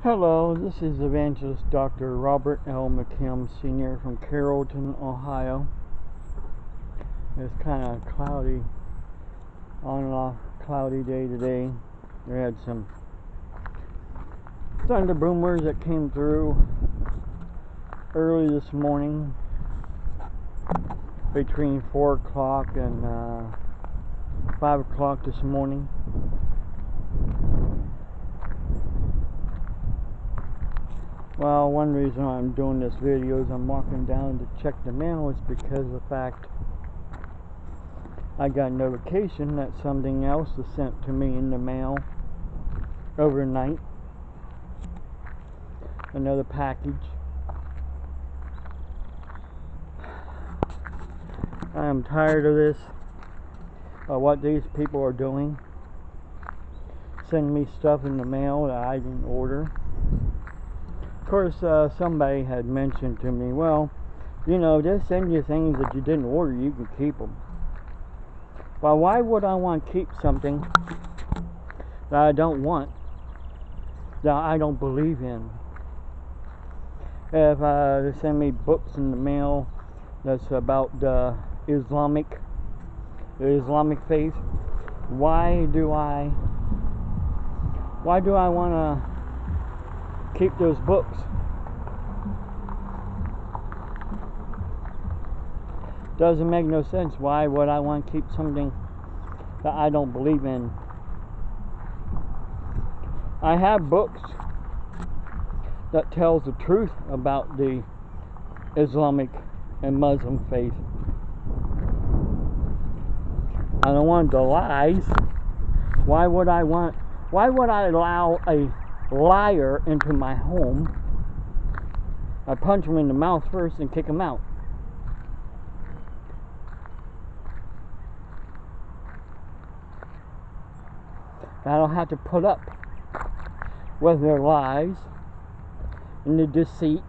Hello, this is Evangelist Dr. Robert L. McKim Sr. from Carrollton, Ohio. It's kind of cloudy, on and off cloudy day today. We had some thunder boomers that came through early this morning between 4 o'clock and 5 o'clock this morning. Well, one reason I'm doing this video is I'm walking down to check the mail is because of the fact I got a notification that something else was sent to me in the mail overnight. Another package. I am tired of this, what these people are doing. Sending me stuff in the mail that I didn't order. Of course, somebody had mentioned to me, well, just send you things that you didn't order, you can keep them. Well, why would I want to keep something that I don't want, that I don't believe in? If they send me books in the mail that's about the Islamic faith, why do I want to keep those books? Doesn't make no sense. Why would I want to keep something that I don't believe in? I have books that tells the truth about the Islamic and Muslim faith. I don't want the lies. Why would I allow a liar into my home? I punch him in the mouth first and kick him out. I don't have to put up with their lies and the deceit.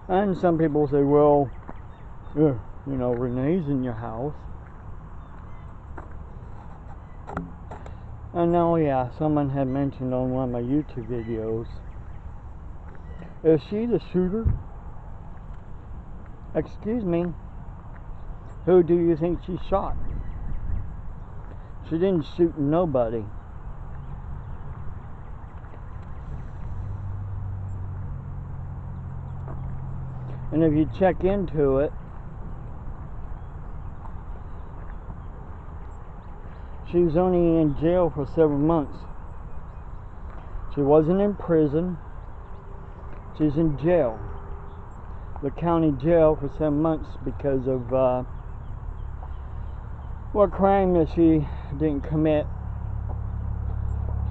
And some people say, well, Renee's in your house. I know, yeah, someone had mentioned on one of my YouTube videos, is she the shooter? Excuse me, who do you think she shot? She didn't shoot nobody. And if you check into it, she was only in jail for 7 months. She wasn't in prison. She's in jail. The county jail for 7 months because of what crime that she didn't commit.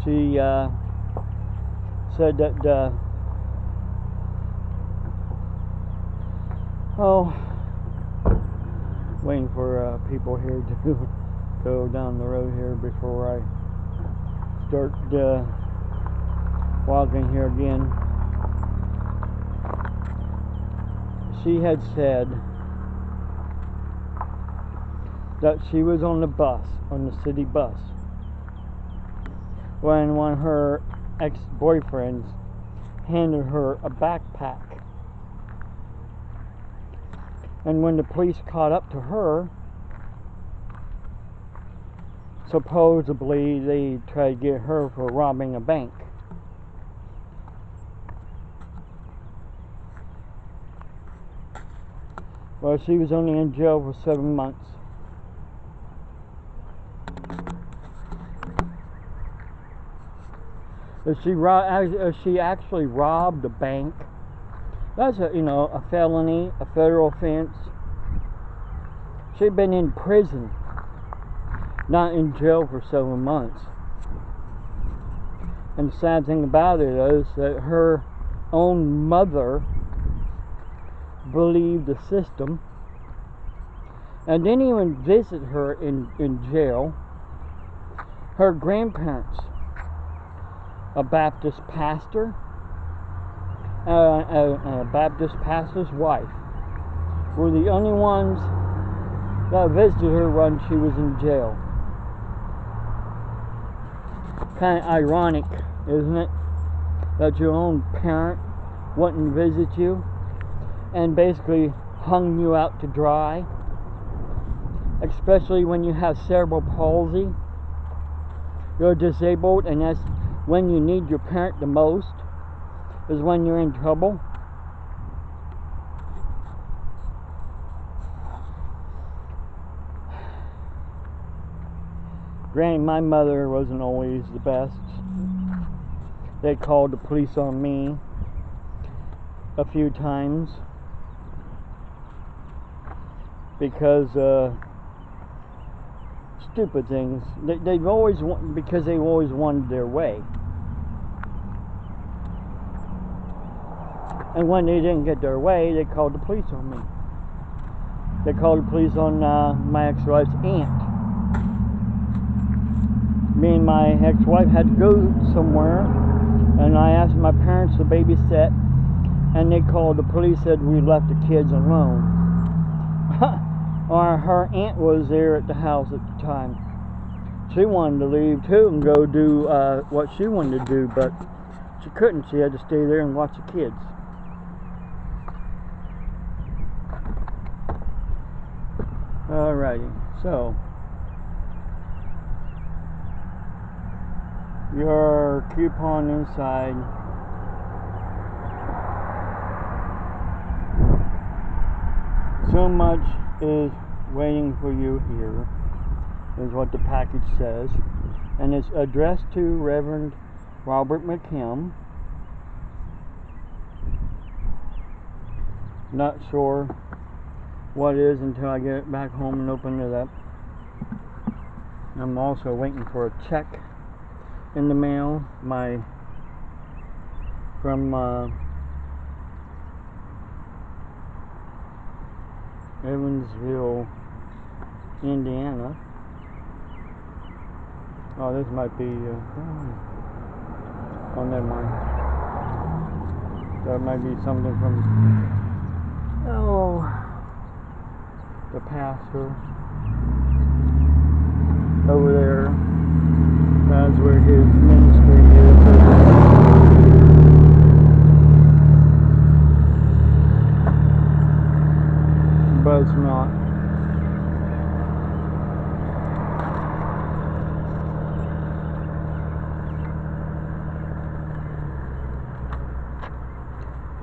She said that waiting for people here to go down the road here before I start walking here again. She had said that she was on the bus, on the city bus, when one of her ex-boyfriends handed her a backpack. And when the police caught up to her, supposedly they tried to get her for robbing a bank. Well, she was only in jail for 7 months. If she actually robbed a bank, that's a felony, a federal offense. She'd been in prison, not in jail for 7 months. And the sad thing about it is that her own mother believed the system and didn't even visit her in jail. Her grandparents, a Baptist pastor, a Baptist pastor's wife, were the only ones that visited her when she was in jail. Kind of ironic, isn't it? That your own parent wouldn't visit you and basically hung you out to dry. Especially when you have cerebral palsy. You're disabled, and that's when you need your parent the most, is when you're in trouble. Granted, my mother wasn't always the best. They called the police on me a few times because stupid things. They've always because they always wanted their way. And when they didn't get their way, they called the police on me. They called the police on my ex-wife's aunt. Me and my ex-wife had to go somewhere, and I asked my parents to babysit, and they called the police, said we left the kids alone. Her aunt was there at the house at the time. She wanted to leave too and go do what she wanted to do, but she couldn't. She had to stay there and watch the kids. Alrighty, so your coupon inside. So much is waiting for you here, is what the package says, and it's addressed to Reverend Robert McKim. Not sure what it is until I get it back home and open it up. I'm also waiting for a check in the mail, from Evansville, Indiana. Oh, this might be oh, never mind. That might be something from the pastor over there. That's where his ministry is. But it's not.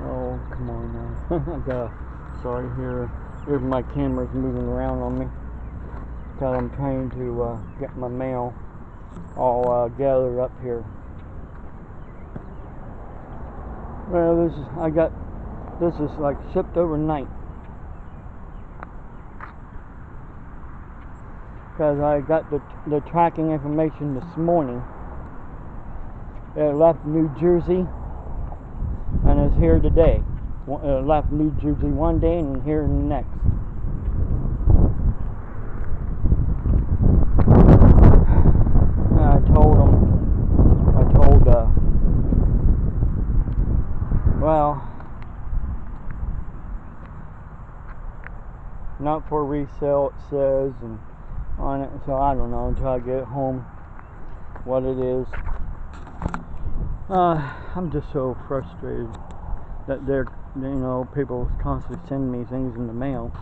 Oh, come on now. Sorry, here's my camera's moving around on me. Because I'm trying to get my mail all gathered up here. Well, this is like shipped overnight. Because I got the tracking information this morning. It left New Jersey and is here today. It left New Jersey one day and here the next. Well, not for resale, it says, and on it, so I don't know until I get home what it is. I'm just so frustrated that people constantly send me things in the mail.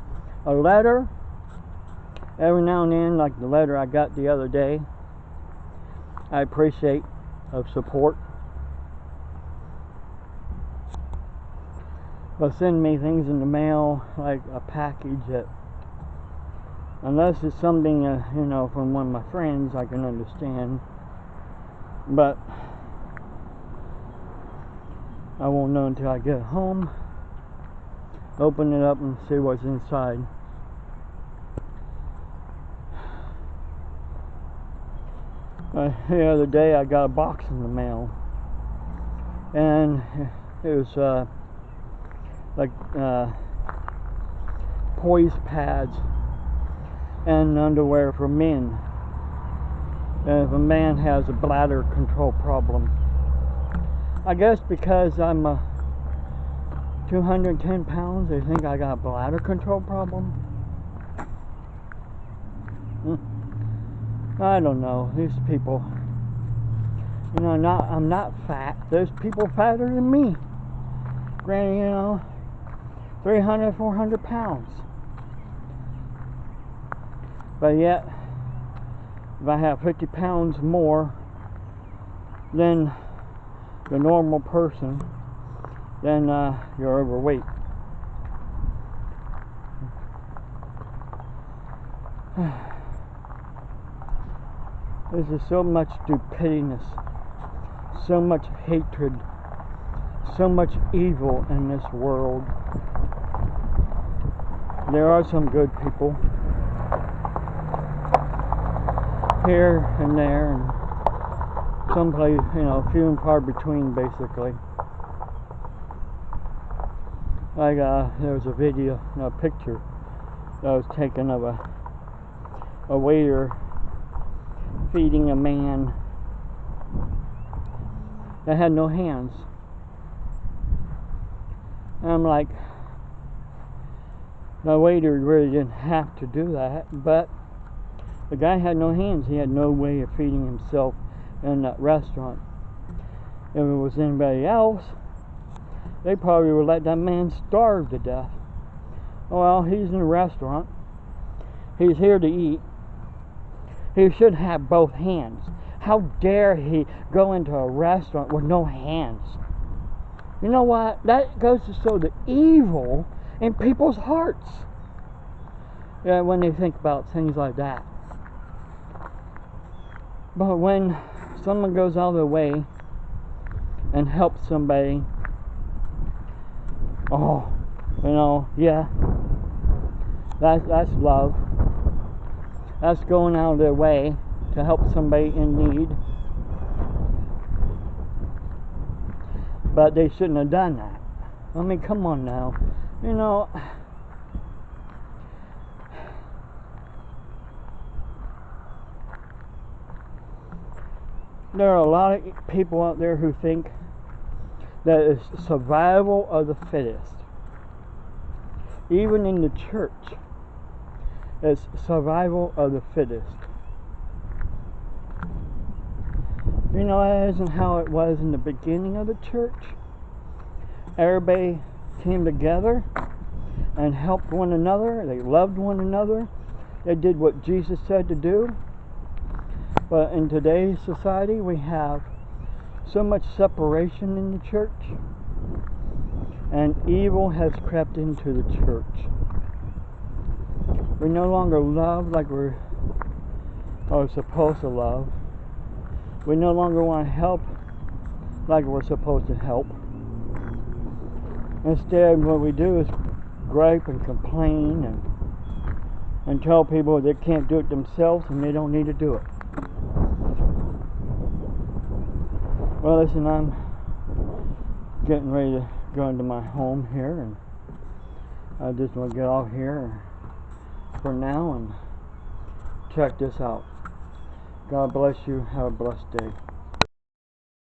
A letter, every now and then, like the letter I got the other day, I appreciate of support. But send me things in the mail, like a package that, unless it's something, from one of my friends, I can understand. But I won't know until I get home, open it up and see what's inside. The other day I got a box in the mail, and it was poise pads and underwear for men. And if a man has a bladder control problem, I guess because I'm 210 pounds, they think I got a bladder control problem. I don't know. These people, You know, I'm not fat. There's people fatter than me. Granted, you know, 300, 400 pounds. But yet, if I have 50 pounds more than the normal person, then you're overweight. There's just so much stupidity, so much hatred, so much evil in this world. There are some good people here and there, and someplace, you know, few and far between, basically. Like there was a video, a picture that was taken of a waiter feeding a man that had no hands. And I'm like, the waiter really didn't have to do that, but the guy had no hands. He had no way of feeding himself in that restaurant. If it was anybody else, they probably would let that man starve to death. Well, he's in a restaurant. He's here to eat. He should have both hands. How dare he go into a restaurant with no hands? You know what? That goes to show the evil in people's hearts. Yeah, when they think about things like that. But when someone goes out of their way and helps somebody, oh, you know, yeah, that's love. That's going out of their way to help somebody in need. But they shouldn't have done that. I mean, come on now. You know, there are a lot of people out there who think that it's survival of the fittest. Even in the church, it's survival of the fittest. You know, that isn't how it was in the beginning of the church. Everybody came together and helped one another. They loved one another. They did what Jesus said to do. But in today's society, we have so much separation in the church, and evil has crept into the church. We no longer love like we're supposed to love. We no longer want to help like we're supposed to help. Instead, what we do is gripe and complain and tell people they can't do it themselves and they don't need to do it. Well, listen, I'm getting ready to go into my home here, and I just want to get off here for now and check this out. God bless you. Have a blessed day.